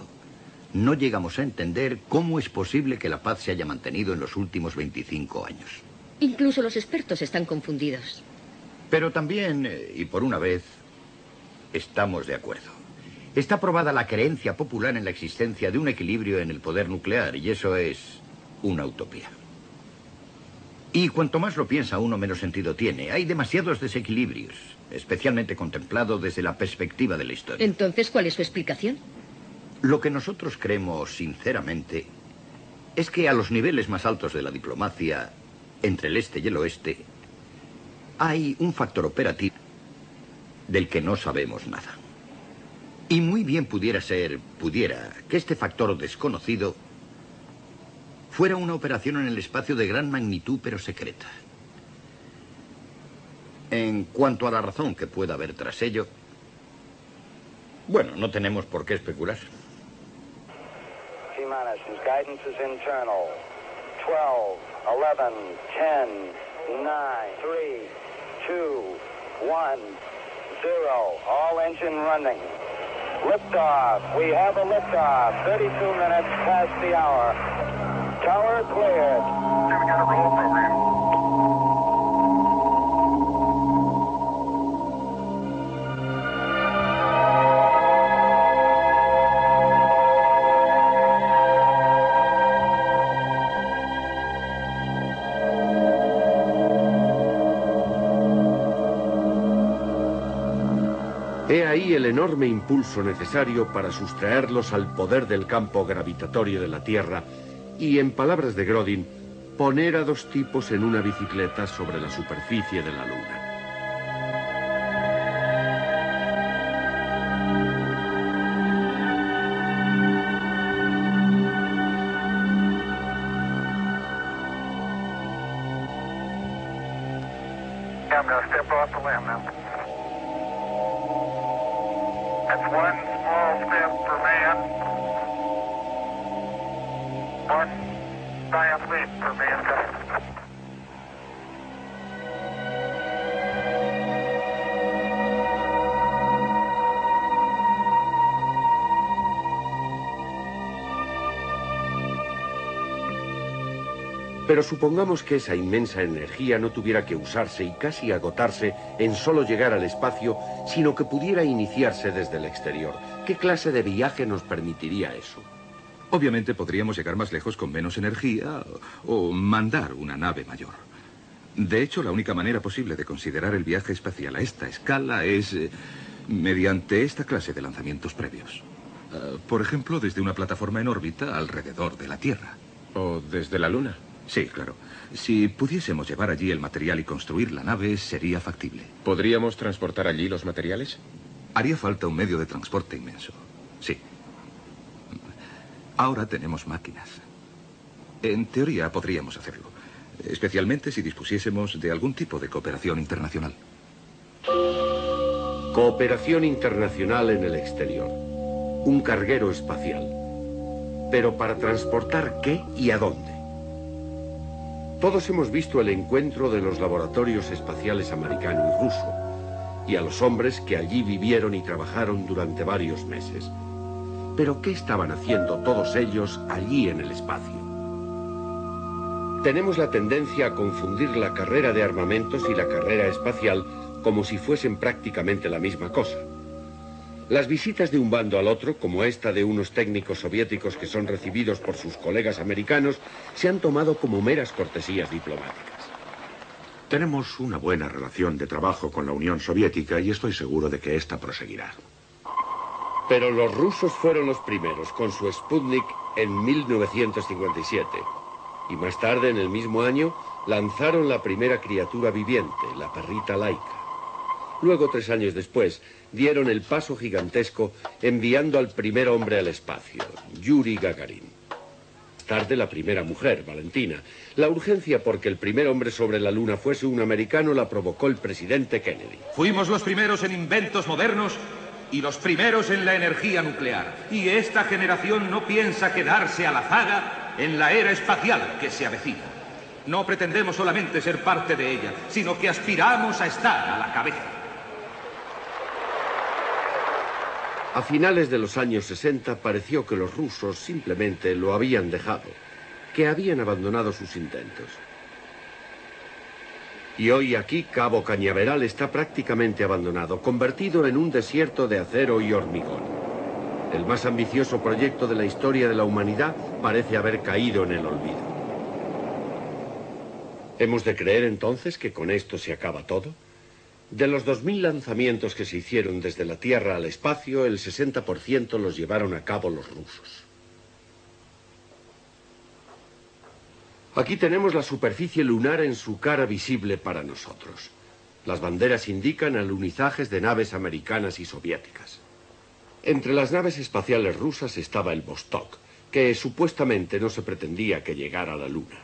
no llegamos a entender cómo es posible que la paz se haya mantenido en los últimos 25 años. Incluso los expertos están confundidos. Pero también, y por una vez, estamos de acuerdo. Está probada la creencia popular en la existencia de un equilibrio en el poder nuclear, y eso es una utopía. Y cuanto más lo piensa uno, menos sentido tiene. Hay demasiados desequilibrios, especialmente contemplado desde la perspectiva de la historia. Entonces, ¿cuál es su explicación? Lo que nosotros creemos, sinceramente, es que a los niveles más altos de la diplomacia, entre el este y el oeste, hay un factor operativo del que no sabemos nada. Y muy bien pudiera que este factor desconocido fuera una operación en el espacio de gran magnitud pero secreta. En cuanto a la razón que pueda haber tras ello, bueno, no tenemos por qué especular. T-minus, his guidance is internal. 12, 11, 10, 9, 3, 2, 1, 0. All engine running. Liftoff. We have a liftoff. 32 minutes past the hour. Tower cleared. We got a roll program. He ahí el enorme impulso necesario para sustraerlos al poder del campo gravitatorio de la Tierra y, en palabras de Grodin, poner a dos tipos en una bicicleta sobre la superficie de la Luna. I'm going to step off the limb now. That's one small step for man, one giant leap for mankind. Pero supongamos que esa inmensa energía no tuviera que usarse y casi agotarse en solo llegar al espacio, sino que pudiera iniciarse desde el exterior. ¿Qué clase de viaje nos permitiría eso? Obviamente podríamos llegar más lejos con menos energía o mandar una nave mayor. De hecho, la única manera posible de considerar el viaje espacial a esta escala es mediante esta clase de lanzamientos previos. Por ejemplo, desde una plataforma en órbita alrededor de la Tierra. ¿O desde la Luna? Sí, claro. Si pudiésemos llevar allí el material y construir la nave, sería factible. ¿Podríamos transportar allí los materiales? Haría falta un medio de transporte inmenso. Sí. Ahora tenemos máquinas. En teoría podríamos hacerlo. Especialmente si dispusiésemos de algún tipo de cooperación internacional. Cooperación internacional en el exterior. Un carguero espacial. Pero ¿para transportar qué y a dónde? Todos hemos visto el encuentro de los laboratorios espaciales americano y ruso, y a los hombres que allí vivieron y trabajaron durante varios meses. Pero ¿qué estaban haciendo todos ellos allí en el espacio? Tenemos la tendencia a confundir la carrera de armamentos y la carrera espacial como si fuesen prácticamente la misma cosa. Las visitas de un bando al otro, como esta de unos técnicos soviéticos que son recibidos por sus colegas americanos, se han tomado como meras cortesías diplomáticas. Tenemos una buena relación de trabajo con la Unión Soviética y estoy seguro de que esta proseguirá. Pero los rusos fueron los primeros, con su Sputnik en 1957. Y más tarde, en el mismo año, lanzaron la primera criatura viviente, la perrita Laika. Luego, 3 años después, dieron el paso gigantesco enviando al primer hombre al espacio, Yuri Gagarin. Tarde, la primera mujer, Valentina. La urgencia porque el primer hombre sobre la Luna fuese un americano la provocó el presidente Kennedy. Fuimos los primeros en inventos modernos y los primeros en la energía nuclear. Y esta generación no piensa quedarse a la zaga en la era espacial que se avecina. No pretendemos solamente ser parte de ella, sino que aspiramos a estar a la cabeza. A finales de los años 60 pareció que los rusos simplemente lo habían dejado, que habían abandonado sus intentos. Y hoy aquí Cabo Cañaveral está prácticamente abandonado, convertido en un desierto de acero y hormigón. El más ambicioso proyecto de la historia de la humanidad parece haber caído en el olvido. ¿Hemos de creer entonces que con esto se acaba todo? De los 2000 lanzamientos que se hicieron desde la Tierra al espacio, el 60% los llevaron a cabo los rusos. Aquí tenemos la superficie lunar en su cara visible para nosotros. Las banderas indican alunizajes de naves americanas y soviéticas. Entre las naves espaciales rusas estaba el Vostok, que supuestamente no se pretendía que llegara a la Luna.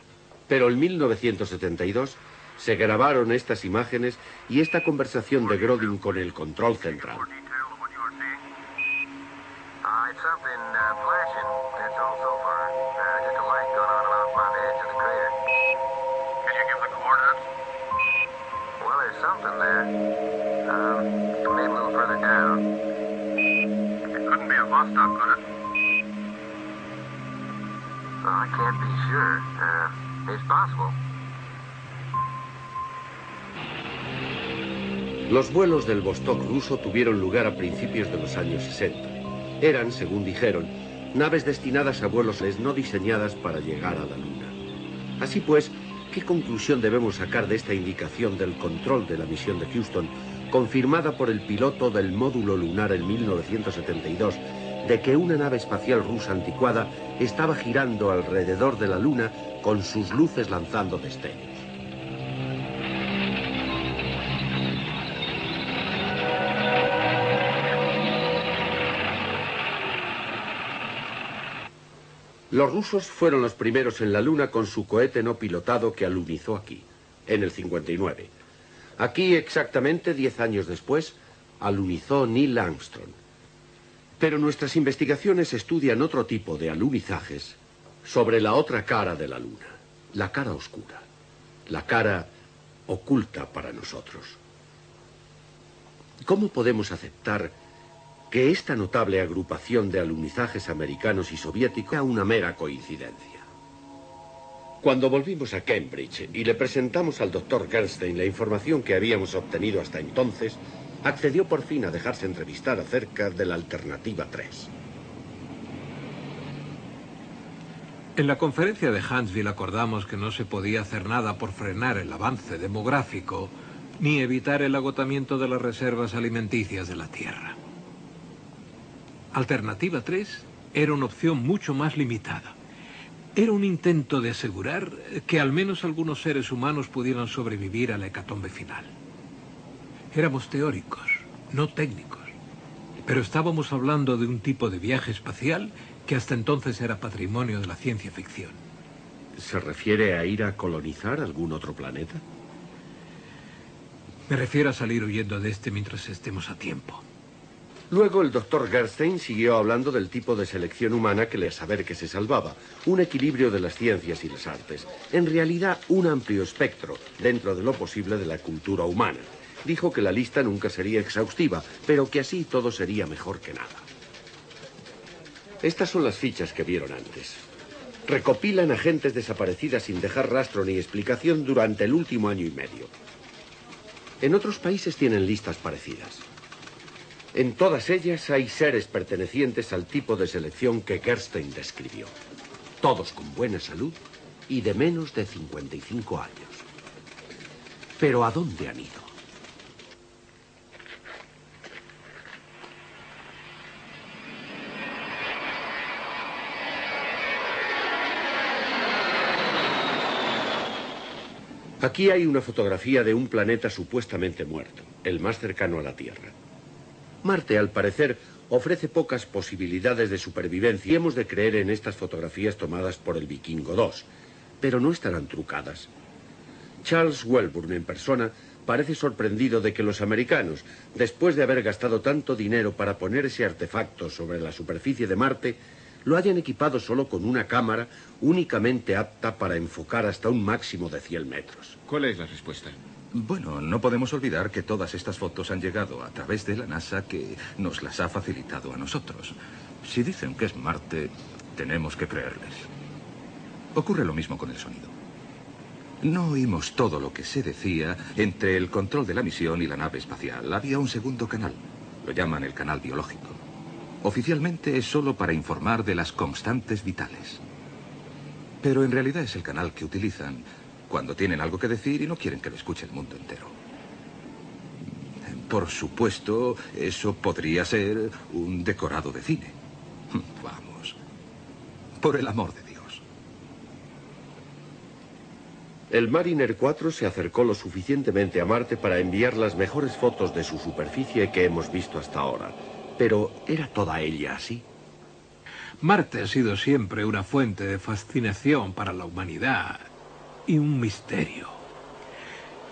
Pero en 1972 se grabaron estas imágenes y esta conversación de Grodin con el control central. It's something flashing. That's all so far. Just a light going on about the edge of the crater. Can you give the coordinates? Well, there's something there. Maybe a little further down. It couldn't be a bus stop, could it? Well, I can't be sure. It's possible. Los vuelos del Vostok ruso tuvieron lugar a principios de los años 60. Eran, según dijeron, naves destinadas a vuelos no diseñadas para llegar a la Luna. Así pues, ¿qué conclusión debemos sacar de esta indicación del control de la misión de Houston, confirmada por el piloto del módulo lunar en 1972, de que una nave espacial rusa anticuada estaba girando alrededor de la Luna con sus luces lanzando destellos? Los rusos fueron los primeros en la Luna con su cohete no pilotado que alunizó aquí, en el 59. Aquí, exactamente 10 años después, alunizó Neil Armstrong. Pero nuestras investigaciones estudian otro tipo de alunizajes sobre la otra cara de la Luna, la cara oscura, la cara oculta para nosotros. ¿Cómo podemos aceptar que esta notable agrupación de alunizajes americanos y soviéticos era una mera coincidencia? Cuando volvimos a Cambridge y le presentamos al Dr. Gerstein la información que habíamos obtenido hasta entonces, accedió por fin a dejarse entrevistar acerca de la alternativa 3. En la conferencia de Huntsville acordamos que no se podía hacer nada por frenar el avance demográfico ni evitar el agotamiento de las reservas alimenticias de la Tierra. Alternativa 3 era una opción mucho más limitada. Era un intento de asegurar que al menos algunos seres humanos pudieran sobrevivir a la hecatombe final. Éramos teóricos, no técnicos, pero estábamos hablando de un tipo de viaje espacial que hasta entonces era patrimonio de la ciencia ficción. ¿Se refiere a ir a colonizar algún otro planeta? Me refiero a salir huyendo de este mientras estemos a tiempo. Luego el Dr. Gerstein siguió hablando del tipo de selección humana que le saber que se salvaba, un equilibrio de las ciencias y las artes, en realidad un amplio espectro dentro de lo posible de la cultura humana. Dijo que la lista nunca sería exhaustiva, pero que así todo sería mejor que nada. Estas son las fichas que vieron antes. Recopilan a gentes desaparecidas sin dejar rastro ni explicación durante el último año y medio. En otros países tienen listas parecidas. En todas ellas hay seres pertenecientes al tipo de selección que Gerstein describió. Todos con buena salud y de menos de 55 años. ¿Pero a dónde han ido? Aquí hay una fotografía de un planeta supuestamente muerto, el más cercano a la Tierra. Marte, al parecer, ofrece pocas posibilidades de supervivencia y hemos de creer en estas fotografías tomadas por el Vikingo 2, pero no estarán trucadas. Charles Welburn, en persona, parece sorprendido de que los americanos, después de haber gastado tanto dinero para poner ese artefacto sobre la superficie de Marte, lo hayan equipado solo con una cámara únicamente apta para enfocar hasta un máximo de 100 metros. ¿Cuál es la respuesta? Bueno, no podemos olvidar que todas estas fotos han llegado a través de la NASA, que nos las ha facilitado a nosotros. Si dicen que es Marte, tenemos que creerles. Ocurre lo mismo con el sonido. No oímos todo lo que se decía entre el control de la misión y la nave espacial. Había un segundo canal. Lo llaman el canal biológico. Oficialmente es solo para informar de las constantes vitales. Pero en realidad es el canal que utilizan cuando tienen algo que decir y no quieren que lo escuche el mundo entero. Por supuesto, eso podría ser un decorado de cine. Vamos. Por el amor de Dios. El Mariner 4 se acercó lo suficientemente a Marte para enviar las mejores fotos de su superficie que hemos visto hasta ahora. Pero, ¿era toda ella así? Marte ha sido siempre una fuente de fascinación para la humanidad y un misterio.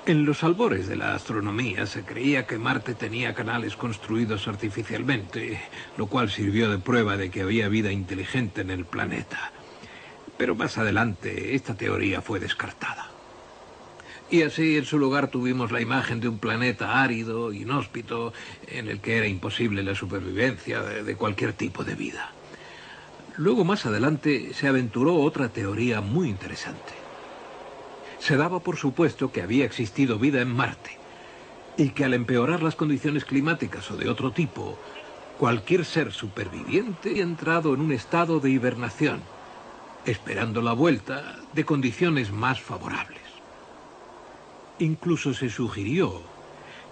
En los albores de la astronomía se creía que Marte tenía canales construidos artificialmente, lo cual sirvió de prueba de que había vida inteligente en el planeta. Pero más adelante esta teoría fue descartada. Y así en su lugar tuvimos la imagen de un planeta árido, inhóspito, en el que era imposible la supervivencia de cualquier tipo de vida. Luego, más adelante, se aventuró otra teoría muy interesante. Se daba por supuesto que había existido vida en Marte y que al empeorar las condiciones climáticas o de otro tipo, cualquier ser superviviente había entrado en un estado de hibernación, esperando la vuelta de condiciones más favorables. Incluso se sugirió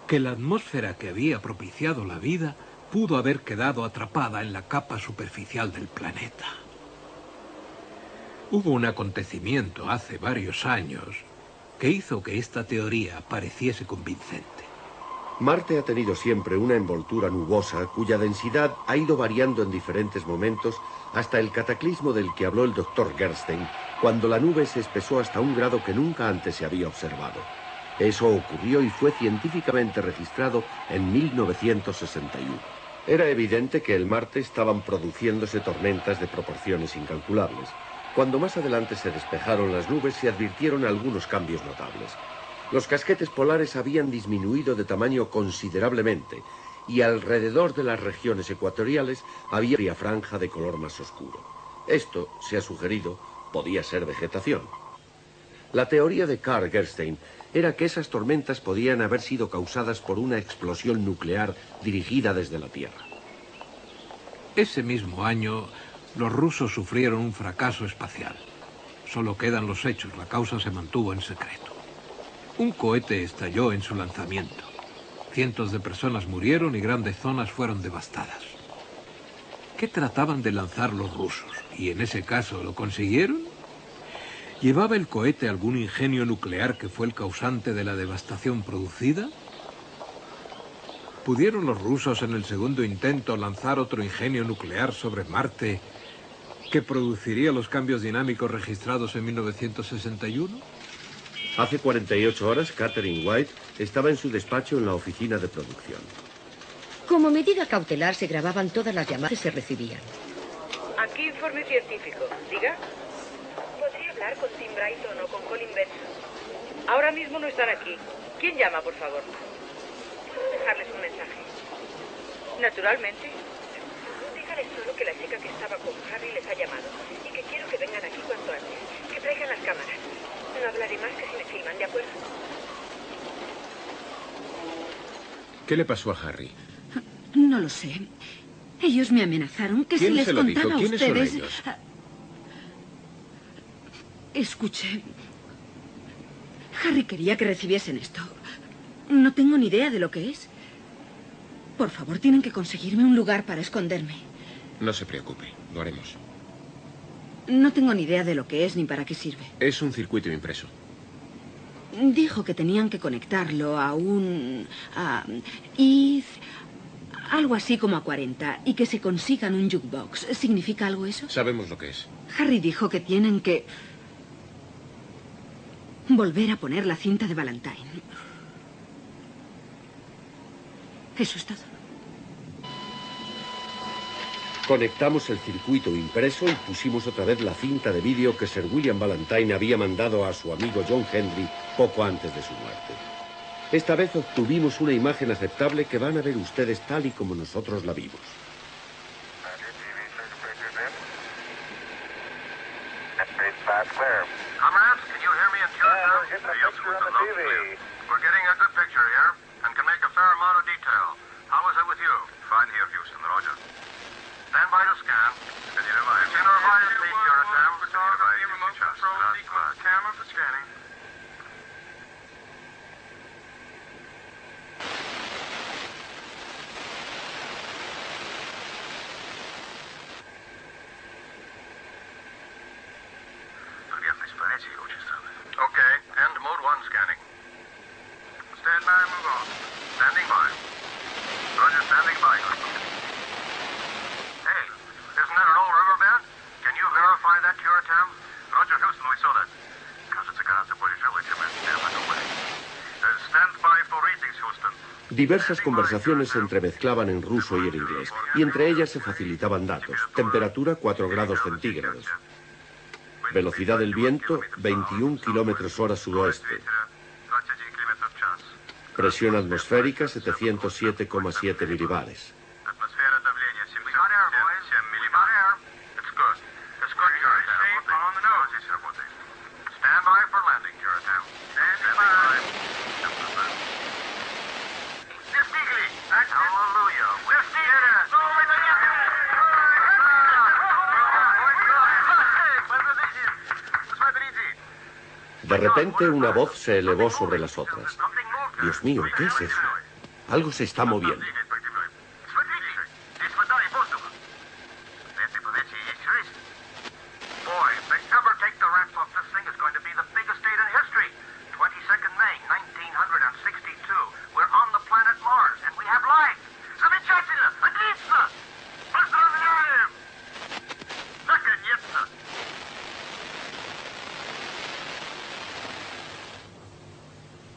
que la atmósfera que había propiciado la vida pudo haber quedado atrapada en la capa superficial del planeta. Hubo un acontecimiento hace varios años que hizo que esta teoría pareciese convincente. Marte ha tenido siempre una envoltura nubosa cuya densidad ha ido variando en diferentes momentos hasta el cataclismo del que habló el Dr. Gerstein, cuando la nube se espesó hasta un grado que nunca antes se había observado. Eso ocurrió y fue científicamente registrado en 1961. Era evidente que en Marte estaban produciéndose tormentas de proporciones incalculables. Cuando más adelante se despejaron las nubes, se advirtieron algunos cambios notables. Los casquetes polares habían disminuido de tamaño considerablemente y alrededor de las regiones ecuatoriales había una franja de color más oscuro. Esto, se ha sugerido, podía ser vegetación. La teoría de Carl Gerstein era que esas tormentas podían haber sido causadas por una explosión nuclear dirigida desde la Tierra. Ese mismo año, los rusos sufrieron un fracaso espacial. Solo quedan los hechos, la causa se mantuvo en secreto. Un cohete estalló en su lanzamiento. Cientos de personas murieron y grandes zonas fueron devastadas. ¿Qué trataban de lanzar los rusos? ¿Y en ese caso lo consiguieron? ¿Llevaba el cohete algún ingenio nuclear que fue el causante de la devastación producida? ¿Pudieron los rusos en el segundo intento lanzar otro ingenio nuclear sobre Marte que produciría los cambios dinámicos registrados en 1961? Hace 48 horas, Catherine White estaba en su despacho en la oficina de producción. Como medida cautelar se grababan todas las llamadas que se recibían. Aquí informe científico. Diga. ¿Podría hablar con Tim Brighton o con Colin Benson? Ahora mismo no están aquí. ¿Quién llama, por favor? ¿Puedo dejarles un mensaje? Naturalmente. Dígales solo que la chica que estaba con Harry les ha llamado y que quiero que vengan aquí cuanto antes. Que traigan las cámaras. No hablaré más que si me filman, ¿de acuerdo? ¿Qué le pasó a Harry? No lo sé. Ellos me amenazaron que si les contaba a ustedes... ¿Quiénes son ellos? Escuche. Harry quería que recibiesen esto. No tengo ni idea de lo que es. Por favor, tienen que conseguirme un lugar para esconderme. No se preocupe, lo haremos. No tengo ni idea de lo que es ni para qué sirve. Es un circuito impreso. Dijo que tenían que conectarlo a un... ETH... algo así como a 40, y que se consigan un jukebox. ¿Significa algo eso? Sabemos lo que es. Harry dijo que tienen que... volver a poner la cinta de Valentine. Eso es todo. Conectamos el circuito impreso y pusimos otra vez la cinta de vídeo que Sir William Valentine había mandado a su amigo John Henry poco antes de su muerte. Esta vez obtuvimos una imagen aceptable que van a ver ustedes tal y como nosotros la vimos. Comrades, can you hear me in tune now? We're getting a good picture here and can make a fair amount of detail. How is it with you? Fine here, Houston. Roger. Stand by to scan. Can you revive? Can you revive, please, Jonathan? Can you revive, remote control sequence camera for scanning. Okay, end mode 1 scanning. Stand by, move on. Standing by. Roger, standing by. Hey, isn't that an old riverbed? Diversas conversaciones se entremezclaban en ruso y en inglés, y entre ellas se facilitaban datos. Temperatura 4 grados centígrados. Velocidad del viento 21 kilómetros hora sudoeste. Presión atmosférica 707,7 milibares. De repente una voz se elevó sobre las otras. Dios mío, ¿qué es eso? Algo se está moviendo.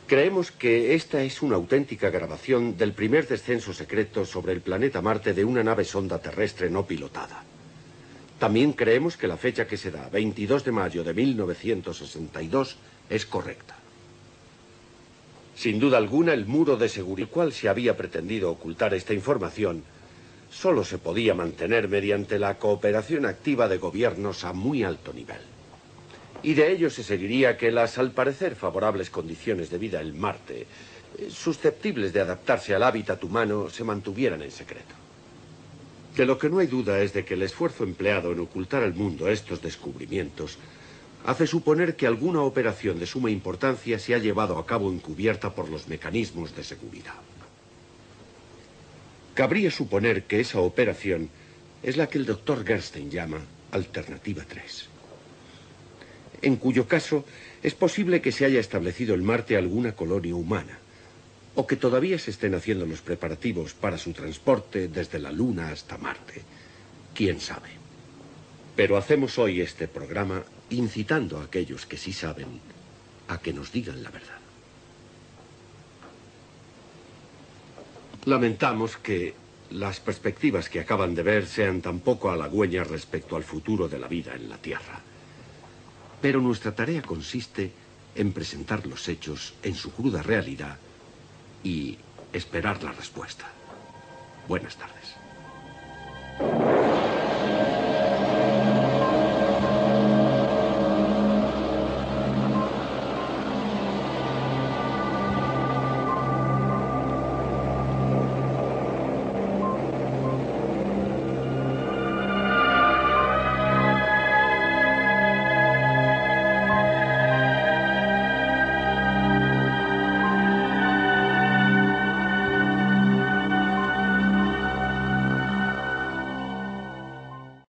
Creemos que esta es una auténtica grabación del primer descenso secreto sobre el planeta Marte de una nave sonda terrestre no pilotada. También creemos que la fecha que se da, 22 de mayo de 1962, es correcta. Sin duda alguna, el muro de seguridad, el cual se había pretendido ocultar esta información, solo se podía mantener mediante la cooperación activa de gobiernos a muy alto nivel. Y de ello se seguiría que las, al parecer, favorables condiciones de vida en Marte, susceptibles de adaptarse al hábitat humano, se mantuvieran en secreto. De lo que no hay duda es de que el esfuerzo empleado en ocultar al mundo estos descubrimientos hace suponer que alguna operación de suma importancia se ha llevado a cabo encubierta por los mecanismos de seguridad. Cabría suponer que esa operación es la que el doctor Gerstein llama Alternativa 3. En cuyo caso es posible que se haya establecido en Marte alguna colonia humana, o que todavía se estén haciendo los preparativos para su transporte desde la Luna hasta Marte. ¿Quién sabe? Pero hacemos hoy este programa incitando a aquellos que sí saben a que nos digan la verdad. Lamentamos que las perspectivas que acaban de ver sean tan poco halagüeñas respecto al futuro de la vida en la Tierra. Pero nuestra tarea consiste en presentar los hechos en su cruda realidad y esperar la respuesta. Buenas tardes.